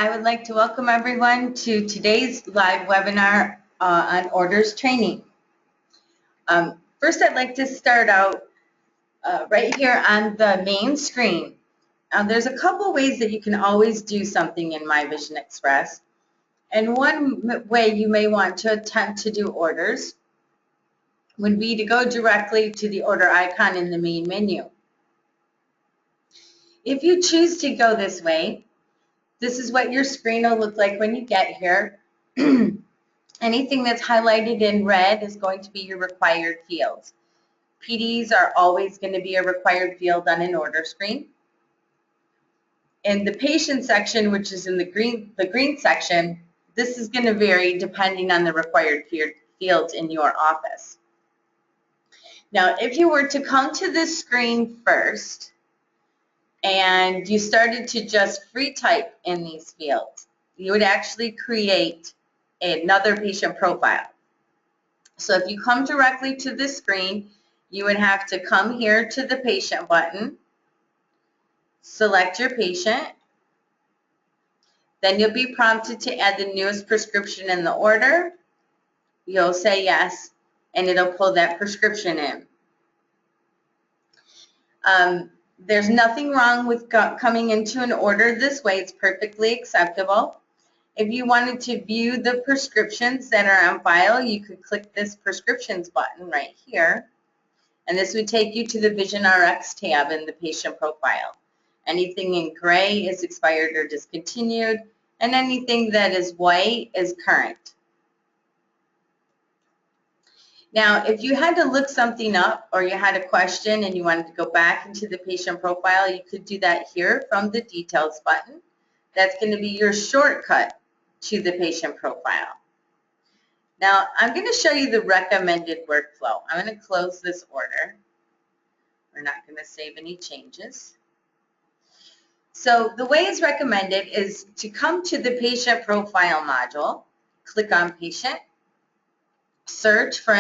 I would like to welcome everyone to today's live webinar on orders training. First, I'd like to start out right here on the main screen. There's a couple ways that you can always do something in My Vision Express. And one way you may want to attempt to do orders would be to go directly to the order icon in the main menu. If you choose to go this way, this is what your screen will look like when you get here. Anything that's highlighted in red is going to be your required fields. PDs are always going to be a required field on an order screen. In the patient section, which is in the green section, this is going to vary depending on the required fields in your office. Now, if you were to come to this screen first and you started to just free type in these fields, you would actually create another patient profile. So if you come directly to this screen, you would have to come here to the patient button, select your patient, then you'll be prompted to add the newest prescription in the order. You'll say yes, and it'll pull that prescription in. There's nothing wrong with coming into an order this way. It's perfectly acceptable. If you wanted to view the prescriptions that are on file, you could click this prescriptions button right here, and this would take you to the Vision RX tab in the patient profile. Anything in gray is expired or discontinued, and anything that is white is current. Now, if you had to look something up or you had a question and you wanted to go back into the patient profile, you could do that here from the details button. That's going to be your shortcut to the patient profile. Now, I'm going to show you the recommended workflow. I'm going to close this order. We're not going to save any changes. So the way it's recommended is to come to the patient profile module, click on patient, search for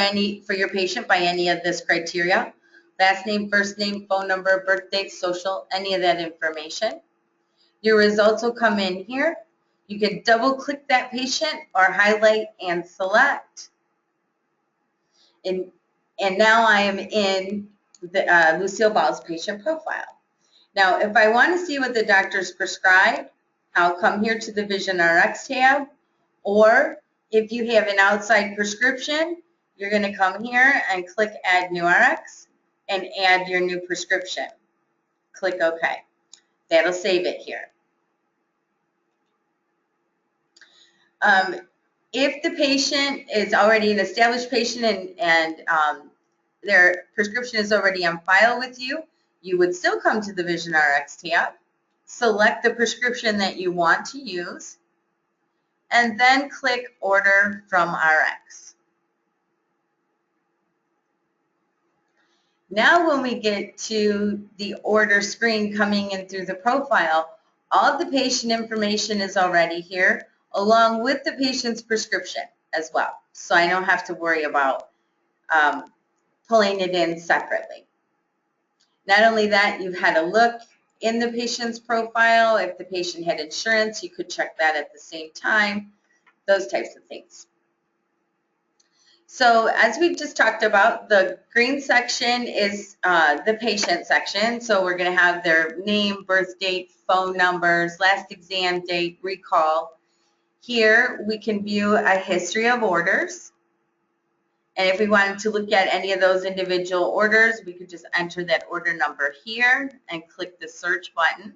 your patient by any of this criteria, last name, first name, phone number, birth date, social, any of that information. Your results will come in here. You can double click that patient or highlight and select. And now I am in the Lucille Ball's patient profile. Now, if I want to see what the doctor's prescribed, I'll come here to the Vision RX tab, or if you have an outside prescription, you're going to come here and click Add New RX and add your new prescription. Click OK. That'll save it here. If the patient is already an established patient and their prescription is already on file with you, you would still come to the Vision RX tab, select the prescription that you want to use, and then click Order from RX. Now when we get to the order screen coming in through the profile, all of the patient information is already here, along with the patient's prescription as well. So I don't have to worry about pulling it in separately. Not only that, you've had a look in the patient's profile. If the patient had insurance, you could check that at the same time, those types of things. So as we just talked about, the green section is the patient section. So we're going to have their name, birth date, phone numbers, last exam date, recall. Here we can view a history of orders. And if we wanted to look at any of those individual orders, we could just enter that order number here and click the search button.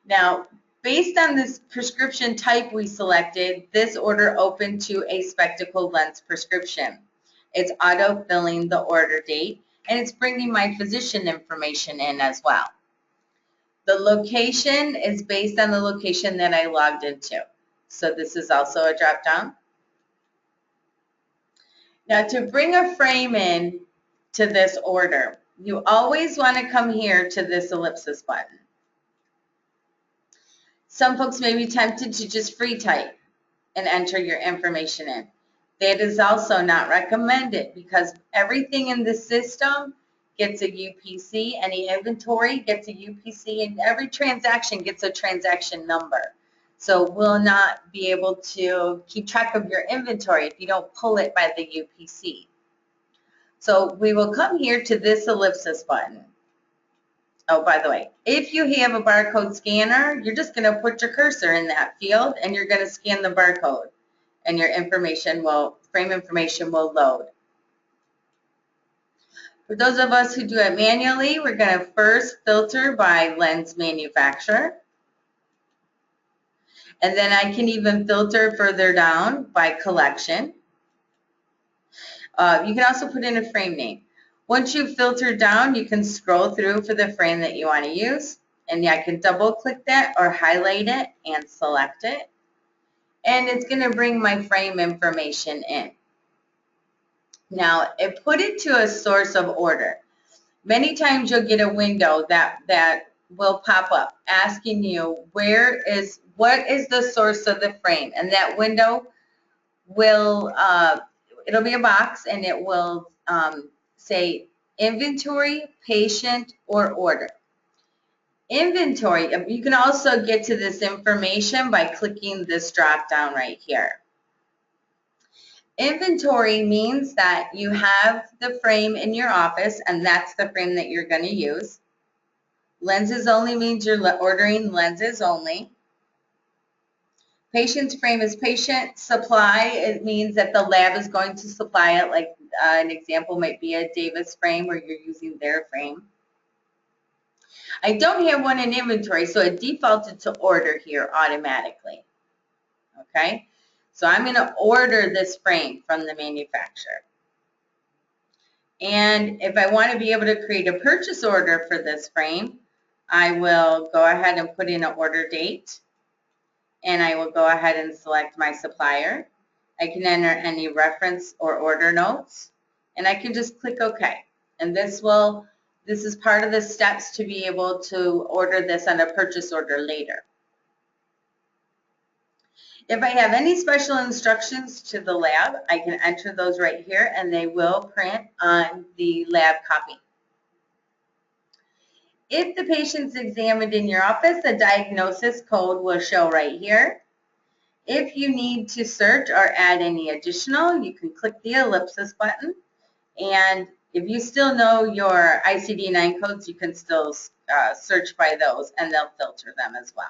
Now, based on this prescription type we selected, this order opened to a spectacle lens prescription. It's auto-filling the order date, and it's bringing my physician information in as well. The location is based on the location that I logged into. So this is also a drop-down. Now, to bring a frame in to this order, you always want to come here to this ellipsis button. Some folks may be tempted to just free type and enter your information in. That is also not recommended because everything in the system gets a UPC, any inventory gets a UPC, and every transaction gets a transaction number. So we'll not be able to keep track of your inventory if you don't pull it by the UPC. So we will come here to this ellipsis button. Oh, by the way, if you have a barcode scanner, you're just going to put your cursor in that field and you're going to scan the barcode and your information will, frame information will load. For those of us who do it manually, we're going to first filter by lens manufacturer. And then I can even filter further down by collection. You can also put in a frame name. Once you've filtered down, you can scroll through for the frame that you want to use. And I can double click that or highlight it and select it. And it's going to bring my frame information in. Now, it put it to a source of order. Many times you'll get a window that will pop up asking you what is the source of the frame, and that window will it'll be a box and it will say inventory, patient, or order. Inventory, you can also get to this information by clicking this drop down right here. Inventory means that you have the frame in your office and that's the frame that you're going to use. Lenses only means you're ordering lenses only. Patient's frame is patient. Supply, it means that the lab is going to supply it, like an example might be a Davis frame where you're using their frame. I don't have one in inventory, so it defaulted to order here automatically. Okay, so I'm going to order this frame from the manufacturer. And if I want to be able to create a purchase order for this frame, I will go ahead and put in an order date. And I will go ahead and select my supplier. I can enter any reference or order notes, and I can just click OK. And this is part of the steps to be able to order this on a purchase order later. If I have any special instructions to the lab, I can enter those right here, and they will print on the lab copy. If the patient's examined in your office, the diagnosis code will show right here. If you need to search or add any additional, you can click the ellipsis button. And if you still know your ICD-9 codes, you can still search by those, and they'll filter them as well.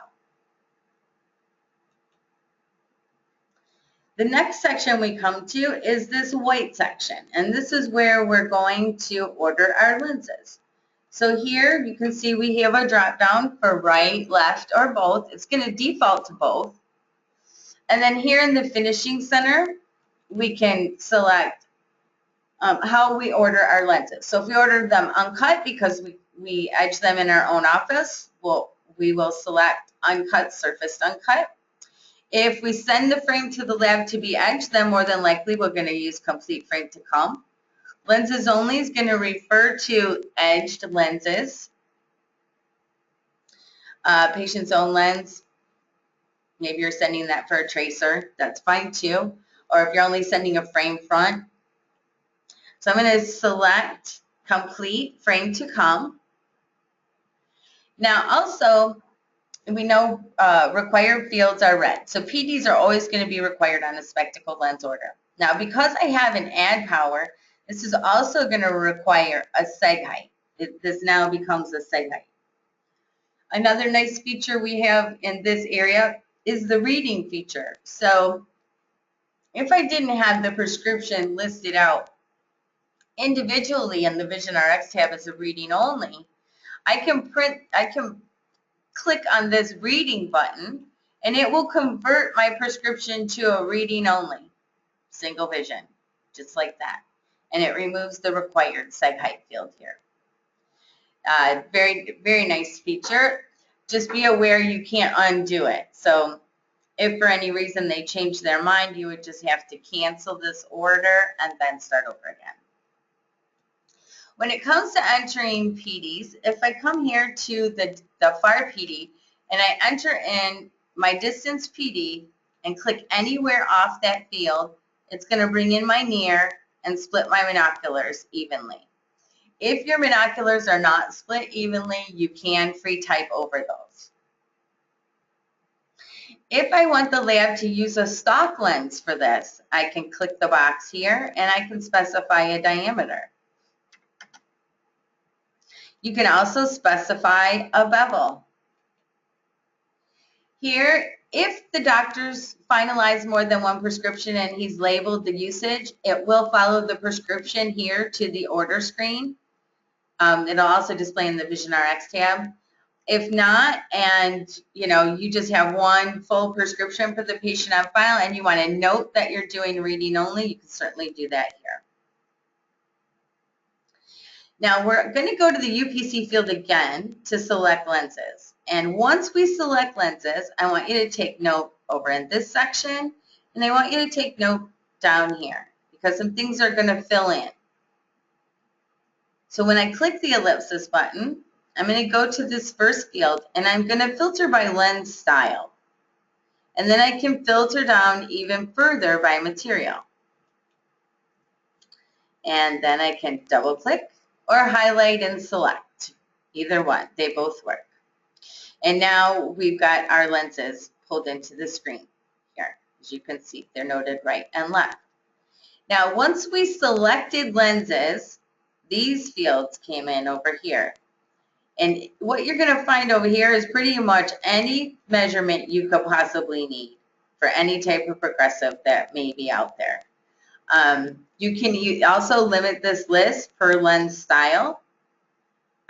The next section we come to is this white section, and this is where we're going to order our lenses. So here you can see we have a drop down for right, left, or both. It's going to default to both. And then here in the finishing center, we can select how we order our lenses. So if we order them uncut because we edge them in our own office, we will select uncut, surfaced uncut. If we send the frame to the lab to be edged, then more than likely we're going to use complete frame to come. Lenses only is going to refer to edged lenses. Patient's own lens, maybe you're sending that for a tracer, that's fine too. Or if you're only sending a frame front. So I'm going to select complete frame to come. Now also, we know required fields are red. So PDs are always going to be required on a spectacle lens order. Now because I have an add power, this is also going to require a seg height. This now becomes a seg height. Another nice feature we have in this area is the reading feature. So if I didn't have the prescription listed out individually in the Vision RX tab as a reading only, I can click on this reading button and it will convert my prescription to a reading only, single vision, just like that. And it removes the required seg height field here. Very, very nice feature. Just be aware you can't undo it. So if for any reason they change their mind, you would just have to cancel this order and then start over again. When it comes to entering PDs, if I come here to the FAR PD and I enter in my distance PD and click anywhere off that field, it's going to bring in my near and split my binoculars evenly. If your binoculars are not split evenly, you can free type over those. If I want the lab to use a stock lens for this, I can click the box here and I can specify a diameter. You can also specify a bevel. Here, if the doctor's finalized more than one prescription and he's labeled the usage, it will follow the prescription here to the order screen. It'll also display in the Vision RX tab. If not, and you just have one full prescription for the patient on file and you want to note that you're doing reading only, you can certainly do that here. Now we're going to go to the UPC field again to select lenses. And once we select lenses, I want you to take note over in this section, and I want you to take note down here because some things are going to fill in. So when I click the ellipsis button, I'm going to go to this first field and I'm going to filter by lens style. And then I can filter down even further by material. And then I can double click or highlight and select. Either one, they both work. And now we've got our lenses pulled into the screen here. As you can see, they're noted right and left. Now once we selected lenses, these fields came in over here. And what you're going to find over here is pretty much any measurement you could possibly need for any type of progressive that may be out there. You can also limit this list per lens style.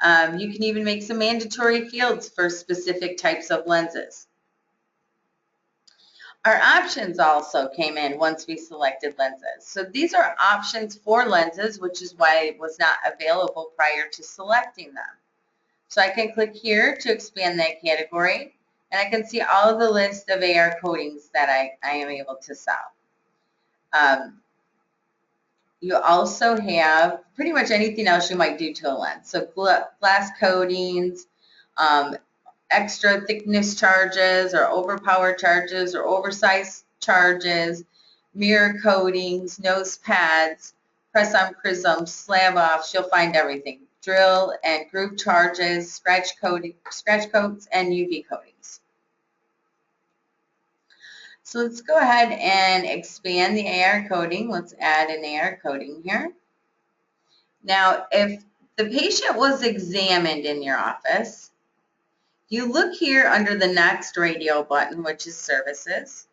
You can even make some mandatory fields for specific types of lenses. Our options also came in once we selected lenses. So these are options for lenses, which is why it was not available prior to selecting them. So I can click here to expand that category, and I can see all of the list of AR coatings that I am able to sell. You also have pretty much anything else you might do to a lens. So glass coatings, extra thickness charges or overpower charges or oversized charges, mirror coatings, nose pads, press-on prisms, slab offs, you'll find everything. Drill and groove charges, scratch coats, and UV coatings. So let's go ahead and expand the AR coating. Let's add an AR coating here. Now, if the patient was examined in your office, you look here under the next radio button, which is services.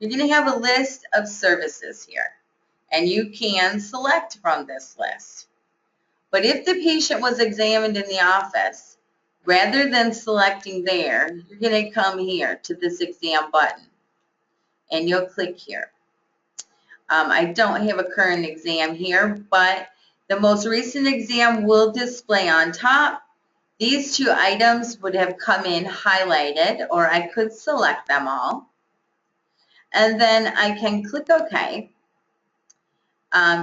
You're going to have a list of services here, and you can select from this list. But if the patient was examined in the office, rather than selecting there, you're going to come here to this exam button, and you'll click here. I don't have a current exam here, but the most recent exam will display on top. These two items would have come in highlighted, or I could select them all. And then I can click OK.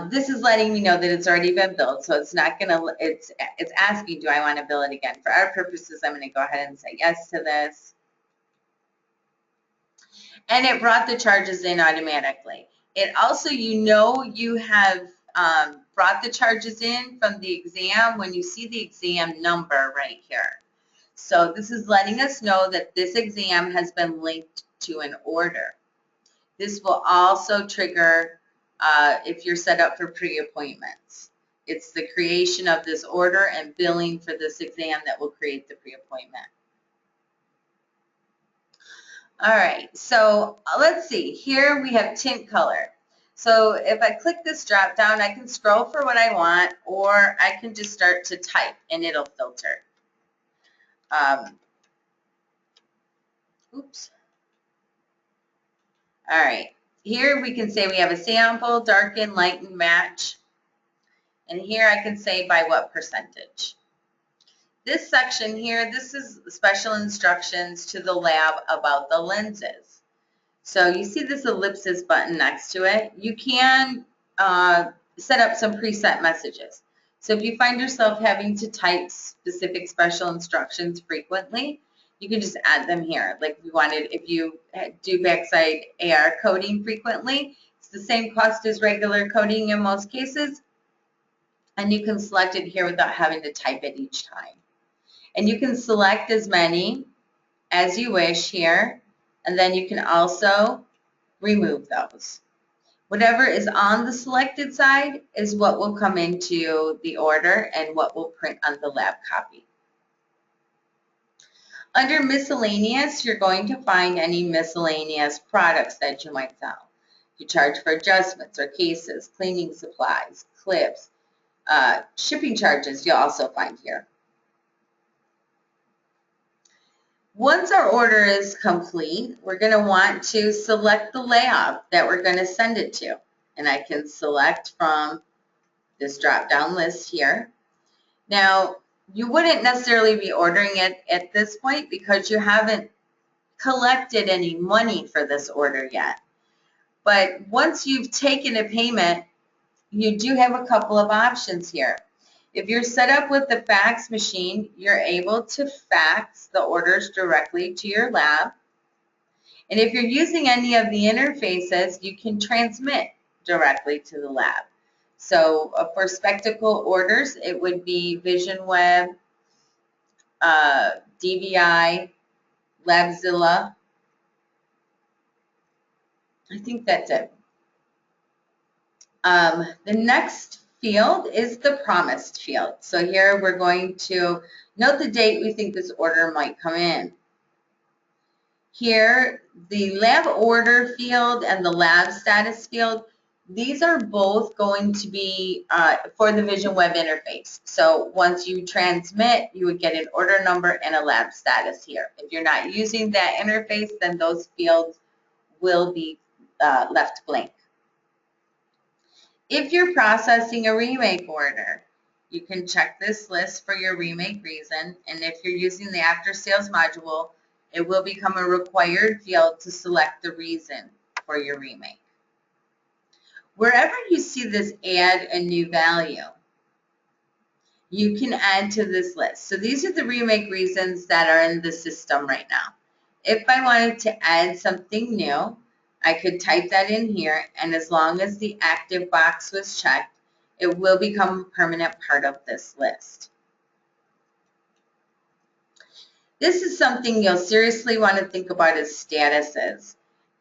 This is letting me know that it's already been billed, so it's not going to, it's asking, do I want to bill it again? For our purposes, I'm going to go ahead and say yes to this. And it brought the charges in automatically. It also, you have brought the charges in from the exam when you see the exam number right here. So this is letting us know that this exam has been linked to an order. This will also trigger if you're set up for pre-appointments. It's the creation of this order and billing for this exam that will create the pre-appointment. All right, so let's see. Here we have tint color. So if I click this drop down, I can scroll for what I want, or I can just start to type and it'll filter. Oops. All right, here we can say we have a sample, darken, lighten, match. And here I can say by what percentage. This section here, this is special instructions to the lab about the lenses. So you see this ellipsis button next to it. You can set up some preset messages. So if you find yourself having to type specific special instructions frequently, you can just add them here. Like if you do backside AR coding frequently, it's the same cost as regular coding in most cases. And you can select it here without having to type it each time. And you can select as many as you wish here, and then you can also remove those. Whatever is on the selected side is what will come into the order and what will print on the lab copy. Under miscellaneous, you're going to find any miscellaneous products that you might sell. You charge for adjustments or cases, cleaning supplies, clips, shipping charges you'll also find here. Once our order is complete, we're going to want to select the lab that we're going to send it to. And I can select from this drop-down list here. Now, you wouldn't necessarily be ordering it at this point because you haven't collected any money for this order yet. But once you've taken a payment, you do have a couple of options here. If you're set up with the fax machine, you're able to fax the orders directly to your lab. And if you're using any of the interfaces, you can transmit directly to the lab. So for spectacle orders, it would be VisionWeb, DVI, Labzilla. I think that's it. The next field is the promised field. So here we're going to note the date we think this order might come in. Here, the lab order field and the lab status field, these are both going to be for the VisionWeb interface. So once you transmit, you would get an order number and a lab status here. If you're not using that interface, then those fields will be left blank. If you're processing a remake order, you can check this list for your remake reason, and if you're using the after sales module, it will become a required field to select the reason for your remake. Wherever you see this add a new value, you can add to this list. So these are the remake reasons that are in the system right now. If I wanted to add something new, I could type that in here, and as long as the active box was checked, it will become a permanent part of this list. This is something you'll seriously want to think about as statuses.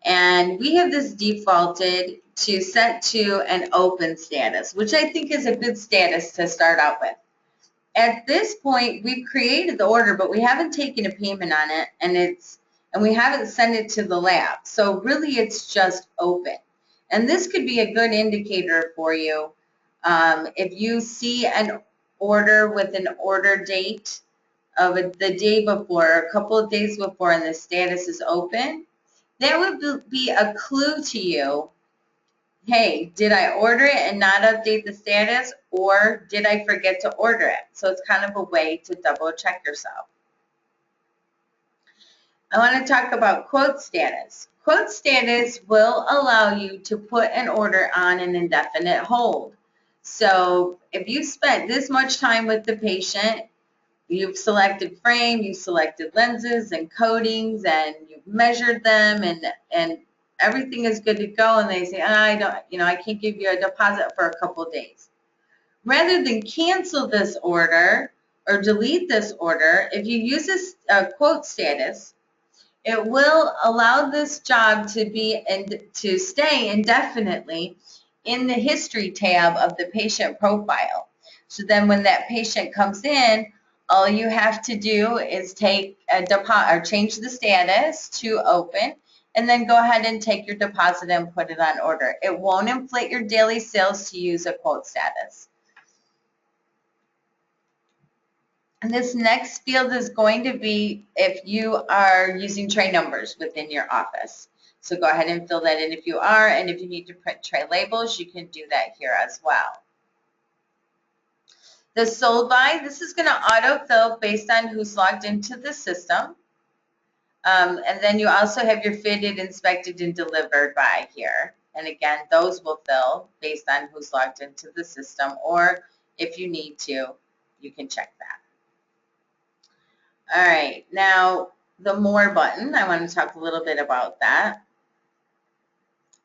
And we have this defaulted to set to an open status, which I think is a good status to start out with. At this point, we've created the order, but we haven't taken a payment on it, and we haven't sent it to the lab. So really, it's just open. And this could be a good indicator for you. If you see an order with an order date of the day before, a couple of days before, and the status is open, that would be a clue to you. Hey, did I order it and not update the status, or did I forget to order it? So it's kind of a way to double check yourself. I want to talk about quote status. Quote status will allow you to put an order on an indefinite hold. So if you spent this much time with the patient, you've selected frame, you've selected lenses and coatings, and you've measured them, and everything is good to go, and they say, I can't give you a deposit for a couple of days. Rather than cancel this order or delete this order, if you use this quote status, it will allow this job to stay indefinitely in the history tab of the patient profile. So then when that patient comes in, all you have to do is take a deposit or change the status to open, and then go ahead and take your deposit and put it on order. It won't inflate your daily sales to use a quote status. And this next field is going to be if you are using tray numbers within your office. So go ahead and fill that in if you are, and if you need to print tray labels, you can do that here as well. The sold by, this is going to autofill based on who's logged into the system. And then you also have your fitted, inspected, and delivered by here. And again, those will fill based on who's logged into the system, or if you need to, you can check that. All right, now the more button, I want to talk a little bit about that.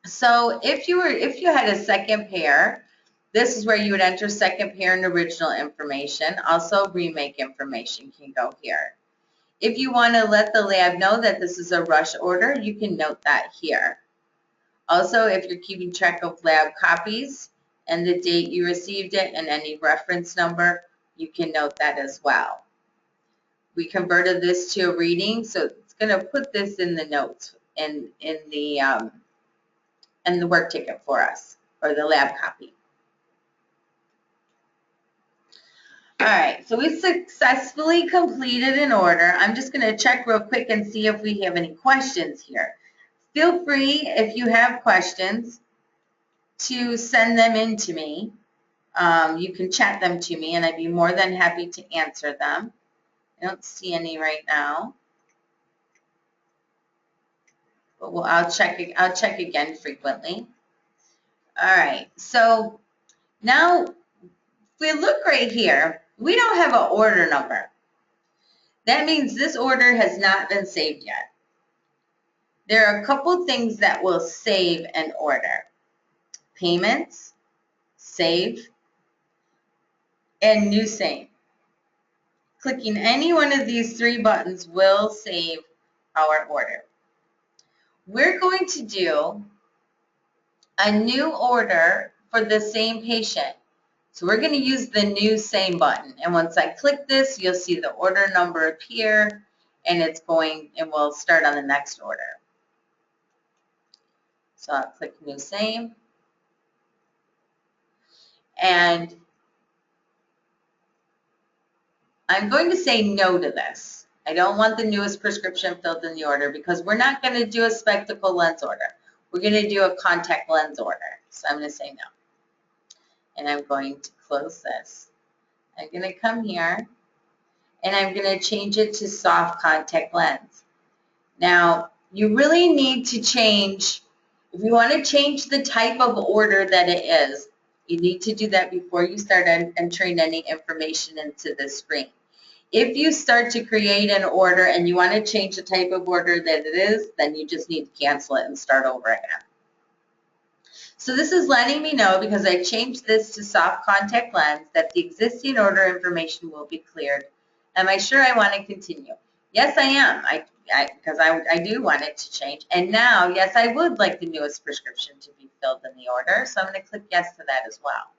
So if you had a second pair This is where you would enter second pair and original information. Also, remake information can go here. If you want to let the lab know that this is a rush order, you can note that here. Also, if you're keeping track of lab copies and the date you received it and any reference number, you can note that as well. We converted this to a reading, so it's going to put this in the notes in the work ticket for us, or the lab copy. All right, so we successfully completed an order. I'm just going to check real quick and see if we have any questions here. Feel free, if you have questions, to send them in to me. You can chat them to me, and I'd be more than happy to answer them. I don't see any right now, but I'll check again frequently. All right, so now if we look right here, we don't have an order number. That means this order has not been saved yet. There are a couple things that will save an order: payments, save, and new same. Clicking any one of these three buttons will save our order. We're going to do a new order for the same patient. So we're going to use the new same button. And once I click this, you'll see the order number appear, and we'll start on the next order. So I'll click new same. And I'm going to say no to this. I don't want the newest prescription filled in the order because we're not going to do a spectacle lens order. We're going to do a contact lens order. So I'm going to say no. And I'm going to close this. I'm going to come here and I'm going to change it to soft contact lens. Now, you really need to change, if you want to change the type of order that it is, you need to do that before you start entering any information into the screen. If you start to create an order and you want to change the type of order that it is, then you just need to cancel it and start over again. So this is letting me know, because I changed this to soft contact lens, that the existing order information will be cleared. Am I sure I want to continue? Yes, I am, because I do want it to change. And now, yes, I would like the newest prescription to be filled in the order, so I'm going to click yes to that as well.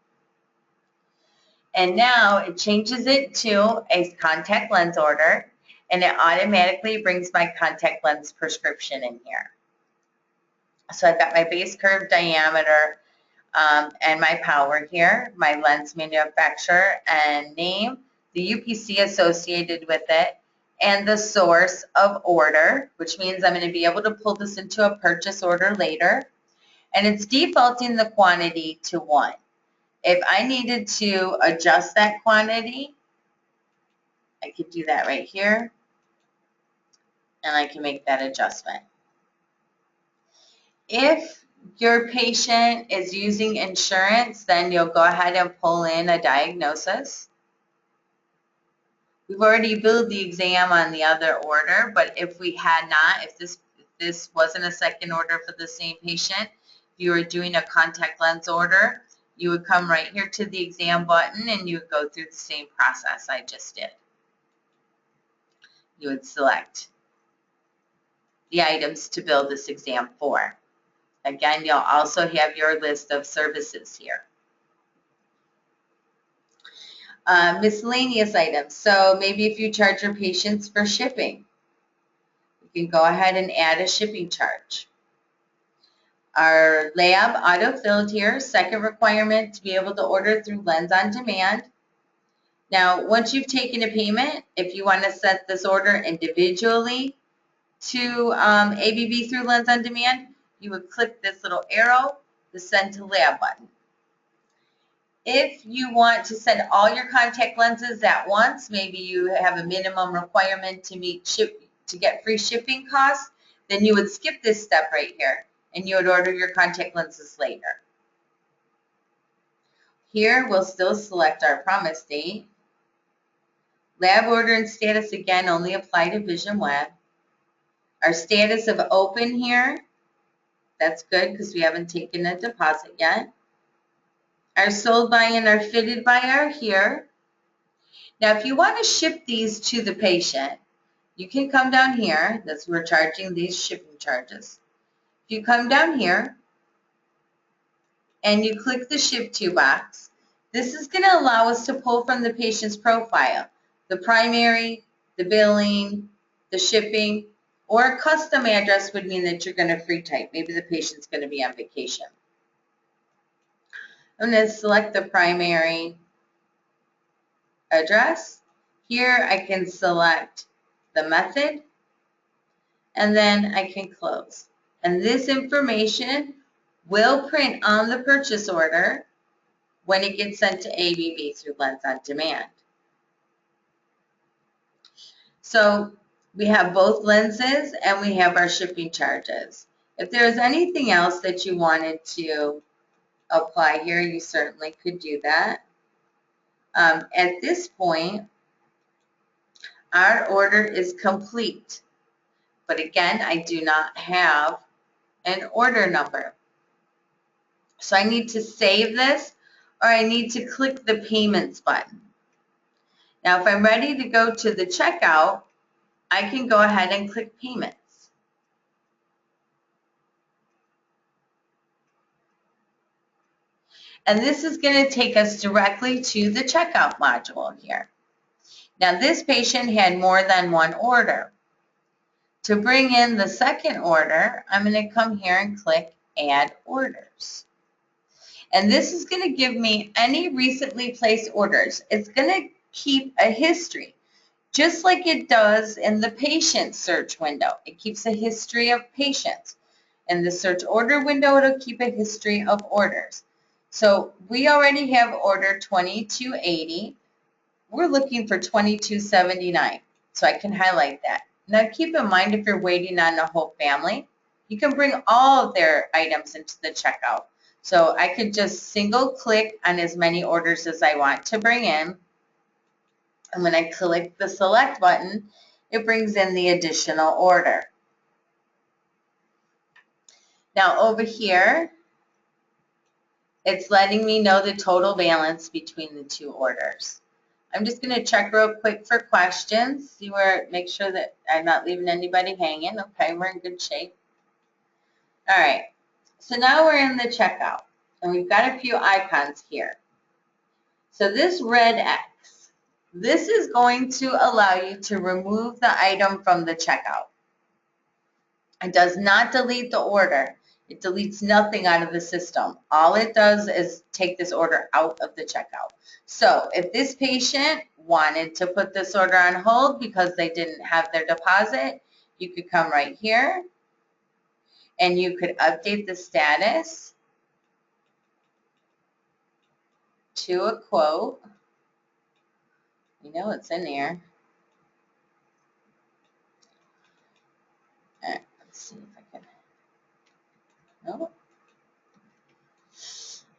And now it changes it to a contact lens order, and it automatically brings my contact lens prescription in here. So I've got my base curve diameter and my power here, my lens manufacturer and name, the UPC associated with it, and the source of order, which means I'm going to be able to pull this into a purchase order later. And it's defaulting the quantity to 1. If I needed to adjust that quantity, I could do that right here, and I can make that adjustment. If your patient is using insurance, then you'll go ahead and pull in a diagnosis. We've already billed the exam on the other order, but if we had not, if this wasn't a second order for the same patient, if you were doing a contact lens order, you would come right here to the exam button and you would go through the same process I just did. You would select the items to bill this exam for. Again, you'll also have your list of services here. Miscellaneous items. So maybe if you charge your patients for shipping, you can go ahead and add a shipping charge. Our lab auto-filled here, second requirement to be able to order through Lens on Demand. Now, once you've taken a payment, if you want to set this order individually to ABB through Lens on Demand, you would click this little arrow, the Send to Lab button. If you want to send all your contact lenses at once, maybe you have a minimum requirement to get free shipping costs, then you would skip this step right here and you would order your contact lenses later. Here we'll still select our promise date. Lab order and status again only apply to Vision Web. Our status of open here, that's good because we haven't taken a deposit yet. Our sold by and our fitted by are here. Now, if you want to ship these to the patient, you can come down here. That's we're charging these shipping charges. If you come down here and you click the ship to box, this is going to allow us to pull from the patient's profile the primary, the billing, the shipping, or a custom address would mean that you're going to free type. Maybe the patient's going to be on vacation. I'm going to select the primary address. Here I can select the method, and then I can close. And this information will print on the purchase order when it gets sent to ABB through Lens on Demand. So we have both lenses and we have our shipping charges. If there's anything else that you wanted to apply here, you certainly could do that. At this point, our order is complete. But again, I do not have an order number. So I need to save this, or I need to click the payments button. Now, if I'm ready to go to the checkout, I can go ahead and click payments. And this is going to take us directly to the checkout module here. Now, this patient had more than one order. To bring in the second order, I'm going to come here and click Add Orders. And this is going to give me any recently placed orders. It's going to keep a history, just like it does in the patient search window. It keeps a history of patients. In the search order window, it'll keep a history of orders. So we already have order 2280. We're looking for 2279. So I can highlight that. Now keep in mind, if you're waiting on a whole family, you can bring all of their items into the checkout. So I could just single click on as many orders as I want to bring in. And when I click the select button, it brings in the additional order. Now over here, it's letting me know the total balance between the two orders. I'm just going to check real quick for questions, make sure that I'm not leaving anybody hanging. Okay, we're in good shape. All right, so now we're in the checkout, and we've got a few icons here. So this red X, this is going to allow you to remove the item from the checkout. It does not delete the order. It deletes nothing out of the system. All it does is take this order out of the checkout. So if this patient wanted to put this order on hold because they didn't have their deposit, you could come right here and you could update the status to a quote. You know it's in there. All right, let's see if I can. No.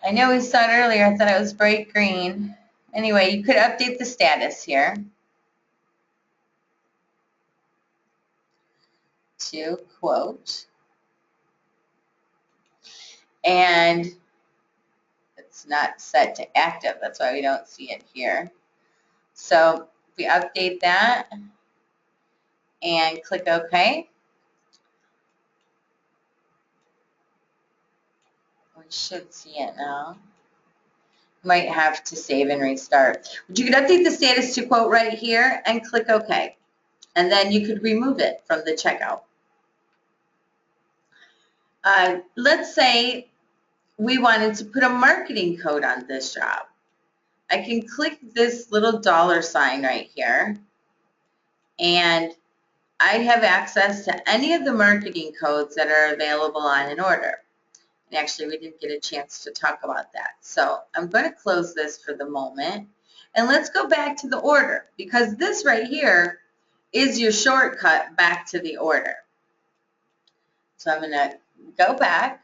I know we saw it earlier. I thought it was bright green. Anyway, you could update the status here to quote. And it's not set to active. That's why we don't see it here. So if we update that and click OK, we should see it now. Might have to save and restart. But you could update the status to quote right here and click OK. And then you could remove it from the checkout. Let's say we wanted to put a marketing code on this job. I can click this little $ right here, and I have access to any of the marketing codes that are available on an order. And actually, we didn't get a chance to talk about that. So I'm going to close this for the moment. And let's go back to the order, because this right here is your shortcut back to the order. So I'm going to go back.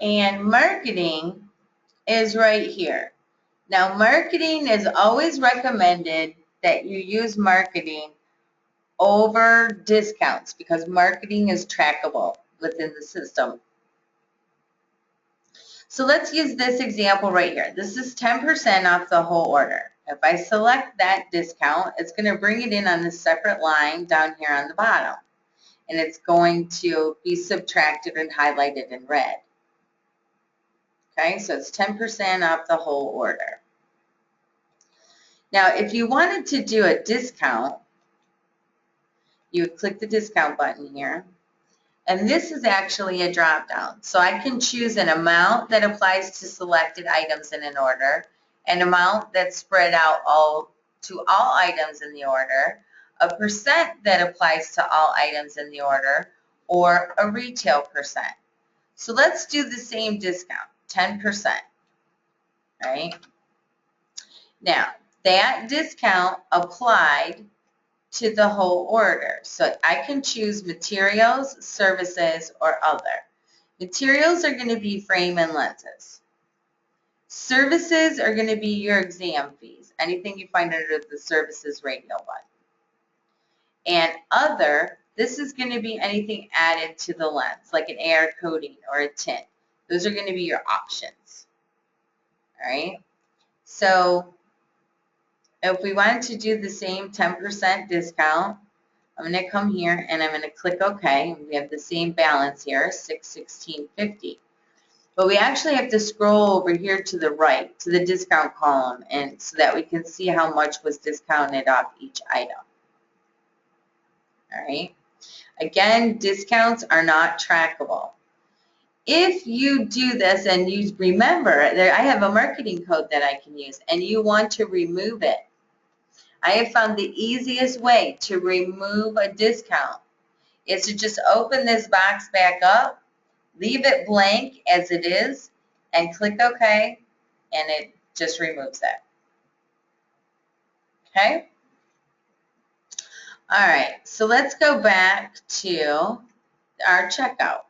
And marketing is right here. Now, marketing is always recommended that you use marketing over discounts because marketing is trackable within the system. So let's use this example right here. This is 10% off the whole order. If I select that discount, it's going to bring it in on a separate line down here on the bottom. And it's going to be subtracted and highlighted in red. Okay, so it's 10% off the whole order. Now, if you wanted to do a discount, you would click the discount button here. And this is actually a drop down. So I can choose an amount that applies to selected items in an order, an amount that's spread out to all items in the order, a percent that applies to all items in the order, or a retail percent. So let's do the same discount, 10%, right? Now, that discount applied to the whole order. So I can choose materials, services, or other. Materials are going to be frame and lenses. Services are going to be your exam fees, anything you find under the services radio button. And other, this is going to be anything added to the lens, like an AR coating or a tint. Those are going to be your options. All right? So if we wanted to do the same 10% discount, I'm going to come here and I'm going to click OK. We have the same balance here, $616.50. But we actually have to scroll over here to the right, to the discount column, and so that we can see how much was discounted off each item. All right. Again, discounts are not trackable. If you do this and you remember, I have a marketing code that I can use, and you want to remove it, I have found the easiest way to remove a discount is to just open this box back up, leave it blank as it is, and click OK, and it just removes it. Okay? All right, so let's go back to our checkout.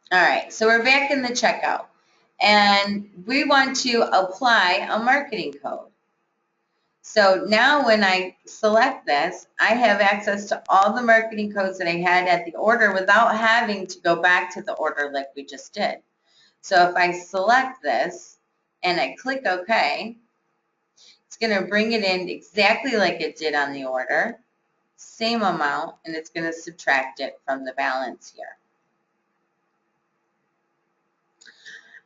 All right, so we're back in the checkout, and we want to apply a marketing code. So now when I select this, I have access to all the marketing codes that I had at the order without having to go back to the order like we just did. So if I select this and I click OK, it's going to bring it in exactly like it did on the order, same amount, and it's going to subtract it from the balance here.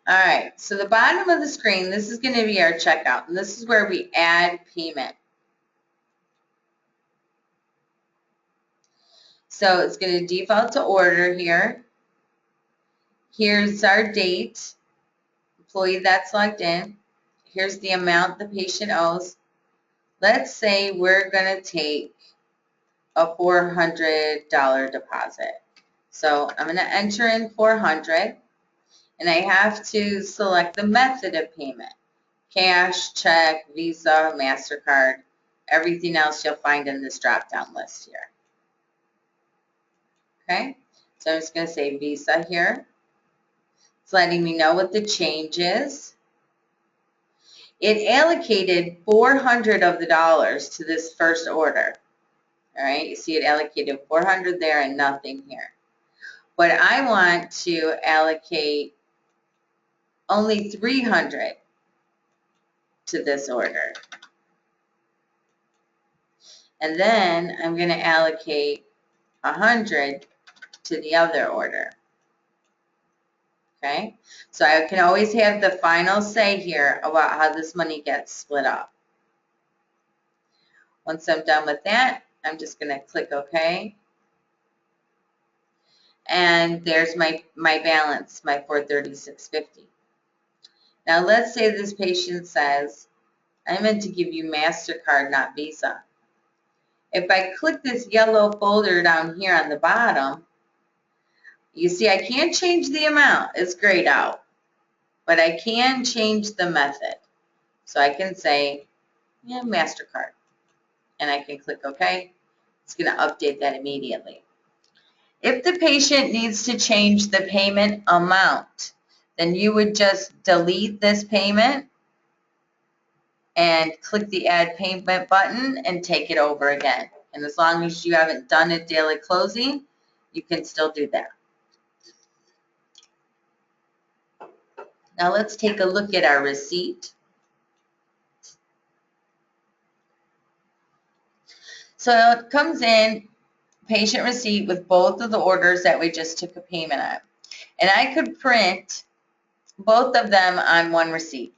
All right, so the bottom of the screen, this is going to be our checkout, and this is where we add payment. So it's going to default to order here. Here's our date, employee that's logged in. Here's the amount the patient owes. Let's say we're going to take a $400 deposit. So I'm going to enter in 400. And I have to select the method of payment. Cash, check, Visa, MasterCard, everything else you'll find in this drop-down list here. Okay, so I'm just going to say Visa here. It's letting me know what the change is. It allocated $400 of the dollars to this first order. All right, you see it allocated $400 there and nothing here. But I want to allocate only $300 to this order. And then I'm going to allocate $100 to the other order. Okay, so I can always have the final say here about how this money gets split up. Once I'm done with that, I'm just going to click OK. And there's my balance, my $436.50. Now let's say this patient says, I meant to give you MasterCard, not Visa. If I click this yellow folder down here on the bottom, you see I can't change the amount. It's grayed out. But I can change the method. So I can say, yeah, MasterCard. And I can click OK. It's going to update that immediately. If the patient needs to change the payment amount, then you would just delete this payment and click the Add Payment button and take it over again. And as long as you haven't done a daily closing, you can still do that. Now let's take a look at our receipt. So it comes in patient receipt with both of the orders that we just took a payment on. And I could print both of them on one receipt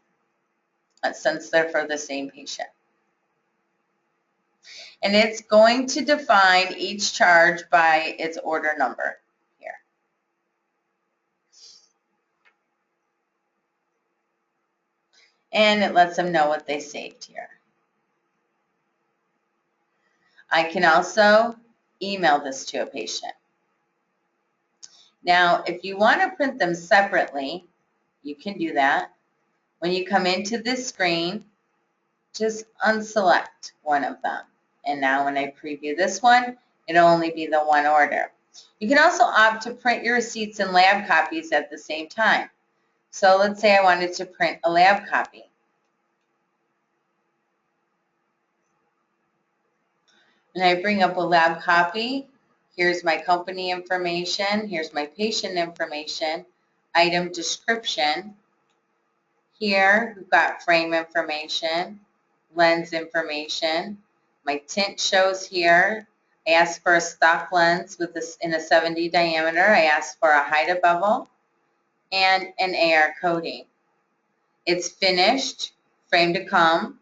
since they're for the same patient. And it's going to define each charge by its order number here. And it lets them know what they saved here. I can also email this to a patient. Now, if you want to print them separately, you can do that. When you come into this screen, just unselect one of them. And now when I preview this one, it'll only be the one order. You can also opt to print your receipts and lab copies at the same time. So let's say I wanted to print a lab copy. And I bring up a lab copy. Here's my company information. Here's my patient information, item description. Here we've got frame information, lens information. My tint shows here. I asked for a stock lens with this in a 70 diameter. I asked for a Haida bevel and an AR coating. It's finished, frame to come,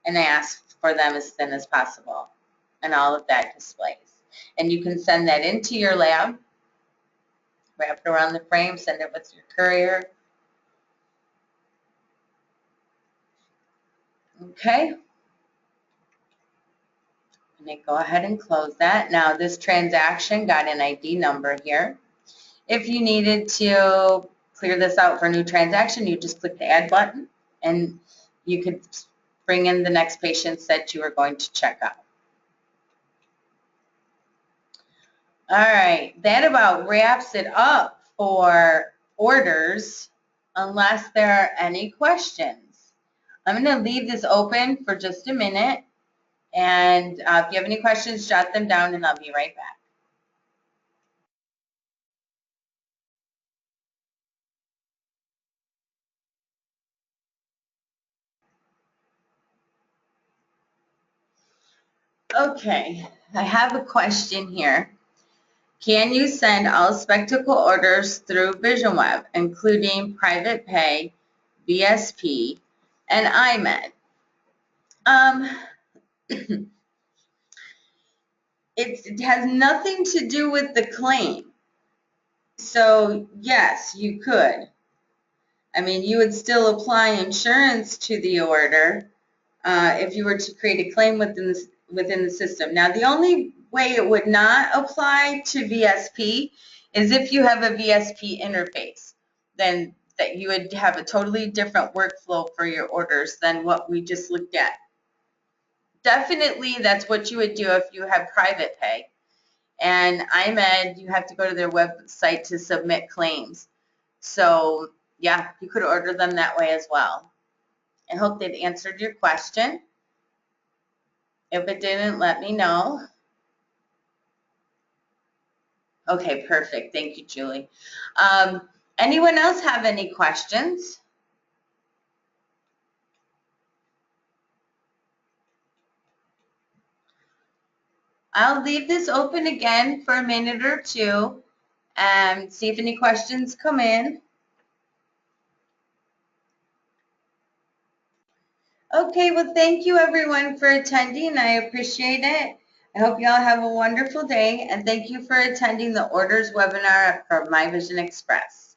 and I asked for them as thin as possible. And all of that displays. And you can send that into your lab, wrap it around the frame, send it with your courier. Okay. And then go ahead and close that. Now this transaction got an ID number here. If you needed to clear this out for a new transaction, you just click the Add button and you could bring in the next patients that you are going to check out. All right, that about wraps it up for orders, unless there are any questions. I'm going to leave this open for just a minute, and if you have any questions, jot them down, and I'll be right back. Okay, I have a question here. Can you send all spectacle orders through VisionWeb, including private pay, VSP, and IMED? It has nothing to do with the claim. So yes, you could. I mean, you would still apply insurance to the order if you were to create a claim within the system. Now, the only way it would not apply to VSP is if you have a VSP interface. Then that you would have a totally different workflow for your orders than what we just looked at. Definitely, that's what you would do if you have private pay. And IMED, you have to go to their website to submit claims. So, yeah, you could order them that way as well. I hope that answered your question. If it didn't, let me know. Okay, perfect. Thank you, Julie. Anyone else have any questions? I'll leave this open again for a minute or two and see if any questions come in. Okay, well, thank you everyone for attending. I appreciate it. I hope you all have a wonderful day, and thank you for attending the orders webinar from My Vision Express.